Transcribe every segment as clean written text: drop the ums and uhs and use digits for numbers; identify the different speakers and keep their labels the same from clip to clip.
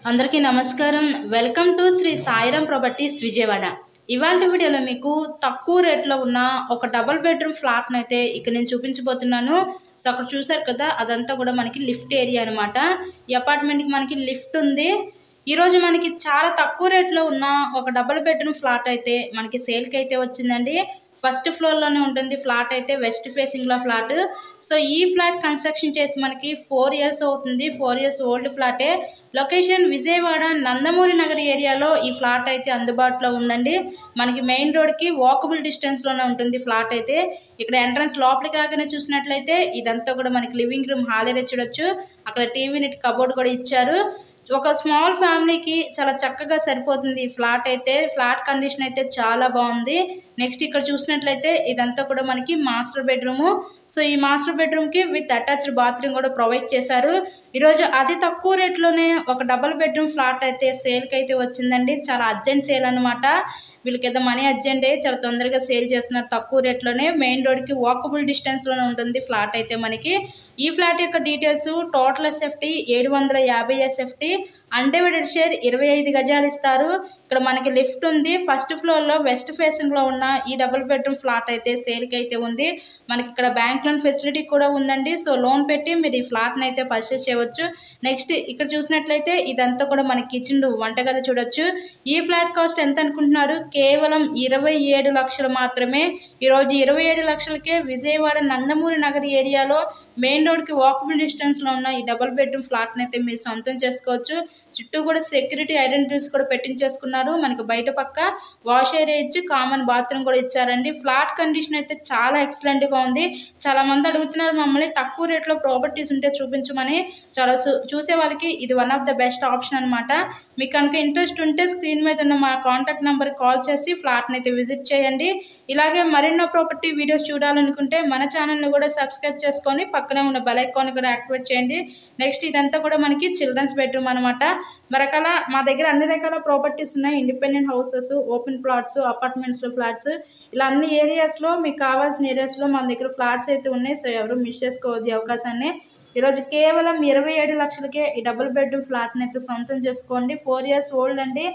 Speaker 1: అందరికీ నమస్కారం. Welcome to Shri Sairam properties Vijayawada. ఇవాళ వీడియోలో మీకు తక్కువ రేట్లో ఉన్న ఒక డబుల్ బెడ్రూమ్ ఫ్లాట్‌నైతే ఇక్కడ నేను చూపించబోతున్నాను. సో అక్కడ చూసారు కదా, అదంతా కూడా మనకి లిఫ్ట్ ఏరియా అనమాట. ఈ అపార్ట్మెంట్‌కి మనకి లిఫ్ట్ ఉంది. ఈరోజు మనకి చాలా తక్కువ రేట్లో ఉన్న ఒక డబుల్ బెడ్రూమ్ ఫ్లాట్ అయితే మనకి సేల్కి అయితే వచ్చిందండి. ఫస్ట్ ఫ్లోర్లోనే ఉంటుంది ఫ్లాట్ అయితే, వెస్ట్ ఫేసింగ్లో ఫ్లాట్. సో ఈ ఫ్లాట్ కన్స్ట్రక్షన్ చేసి మనకి 4 ఇయర్స్ అవుతుంది. 4 ఇయర్స్ ఓల్డ్ ఫ్లాటే. లొకేషన్ విజయవాడ నందమూరి నగర్ ఏరియాలో ఈ ఫ్లాట్ అయితే అందుబాటులో ఉందండి. మనకి మెయిన్ రోడ్కి వాకబుల్ డిస్టెన్స్లోనే ఉంటుంది ఫ్లాట్ అయితే. ఇక్కడ ఎంట్రన్స్ లోపలికి రాగానే చూసినట్లయితే ఇదంతా కూడా మనకి లివింగ్ రూమ్, హాల్ ఏరియా చూడొచ్చు. అక్కడ టీవీ యూనిట్, కబోర్డ్ కూడా ఇచ్చారు. ఒక స్మాల్ ఫ్యామిలీకి చాలా చక్కగా సరిపోతుంది ఈ ఫ్లాట్ అయితే. ఫ్లాట్ కండిషన్ అయితే చాలా బాగుంది. నెక్స్ట్ ఇక్కడ చూసినట్లయితే ఇదంతా కూడా మనకి మాస్టర్ బెడ్రూము. సో ఈ మాస్టర్ బెడ్రూమ్కి విత్ అటాచ్డ్ బాత్రూమ్ కూడా ప్రొవైడ్ చేశారు. ఈరోజు అతి తక్కువ రేట్లోనే ఒక డబుల్ బెడ్రూమ్ ఫ్లాట్ అయితే సేల్కి అయితే వచ్చిందండి. చాలా అర్జెంట్ సేల్ అనమాట. వీళ్ళకి ఏదో మనీ అర్జెంటే, చాలా తొందరగా సేల్ చేస్తున్నారు తక్కువ రేట్లోనే. మెయిన్ రోడ్కి వాకబుల్ డిస్టెన్స్లోనే ఉంటుంది ఫ్లాట్ అయితే మనకి. ఈ ఫ్లాట్ యొక్క details: total SFT 750 SFT, undivided share 25 గజాలు ఇస్తారు. ఇక్కడ మనకి లిఫ్ట్ ఉంది. ఫస్ట్ ఫ్లోర్లో వెస్ట్ ఫేసింగ్లో ఉన్న ఈ డబుల్ బెడ్రూమ్ ఫ్లాట్ అయితే సేల్కి అయితే ఉంది. మనకి ఇక్కడ బ్యాంక్ లోన్ ఫెసిలిటీ కూడా ఉందండి. సో లోన్ పెట్టి మీరు ఈ ఫ్లాట్ని అయితే పర్చేస్ చేయవచ్చు. నెక్స్ట్ ఇక్కడ చూసినట్లయితే ఇదంతా కూడా మనకి కిచెన్, వంటగది చూడొచ్చు. ఈ ఫ్లాట్ కాస్ట్ ఎంత అనుకుంటున్నారు? కేవలం 27 లక్షలు మాత్రమే. ఈరోజు 27 లక్షలకే విజయవాడ నందమూరి నగర్ ఏరియాలో మెయిన్ రోడ్కి వాకబుల్ డిస్టెన్స్లో ఉన్న ఈ డబుల్ బెడ్రూమ్ ఫ్లాట్ని అయితే మీరు సొంతం చేసుకోవచ్చు. చుట్టూ కూడా సెక్యూరిటీ ఐడెంటిటీస్ కూడా పెట్టించేసుకున్నారు. మనకి బయట పక్క వాష్ ఏరియా ఇచ్చి కామన్ బాత్రూమ్ కూడా ఇచ్చారండి. ఫ్లాట్ కండిషన్ అయితే చాలా ఎక్సలెంట్గా ఉంది. చాలా మంది అడుగుతున్నారు మమ్మల్ని తక్కువ రేట్లో ప్రాపర్టీస్ ఉంటే చూపించమని. చాలా చూసే వాళ్ళకి ఇది one of the best option అనమాట. మీకు కనుక ఇంట్రెస్ట్ ఉంటే స్క్రీన్ మీద ఉన్న మా కాంటాక్ట్ నెంబర్కి కాల్ చేసి ఫ్లాట్ని అయితే విజిట్ చేయండి. ఇలాగే మరెన్నో ప్రాపర్టీ వీడియోస్ చూడాలనుకుంటే మన ఛానల్ని కూడా సబ్స్క్రైబ్ చేసుకొని పక్కనే ఉన్న బెల్ ఐకాన్ కూడా యాక్టివేట్ చేయండి. నెక్స్ట్ ఇదంతా కూడా మనకి చిల్డ్రన్స్ బెడ్రూమ్ అనమాట. మా దగ్గర అన్ని రకాల ప్రాపర్టీస్ ఉన్నాయి. ఇండిపెండెంట్ హౌసెస్, ఓపెన్ ప్లాట్స్, అపార్ట్మెంట్స్లో ఫ్లాట్స్, ఇలా అన్ని ఏరియాస్లో మీకు కావాల్సిన ఏరియాస్లో మన దగ్గర ఫ్లాట్స్ అయితే ఉన్నాయి. సో ఎవరు మిస్ చేసుకోవద్దు ఈ అవకాశాన్ని. ఈరోజు కేవలం 27 లక్షలకే ఈ డబుల్ బెడ్రూమ్ ఫ్లాట్ని అయితే సొంతం చేసుకోండి. 4 ఇయర్స్ ఓల్డ్ అండి.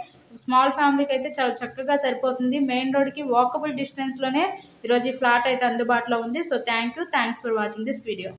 Speaker 1: స్మాల్ ఫ్యామిలీకి అయితే చాలా చక్కగా సరిపోతుంది. మెయిన్ రోడ్కి వాకబుల్ డిస్టెన్స్లోనే ఈరోజు ఈ ఫ్లాట్ అయితే అందుబాటులో ఉంది. So thanks for watching this video.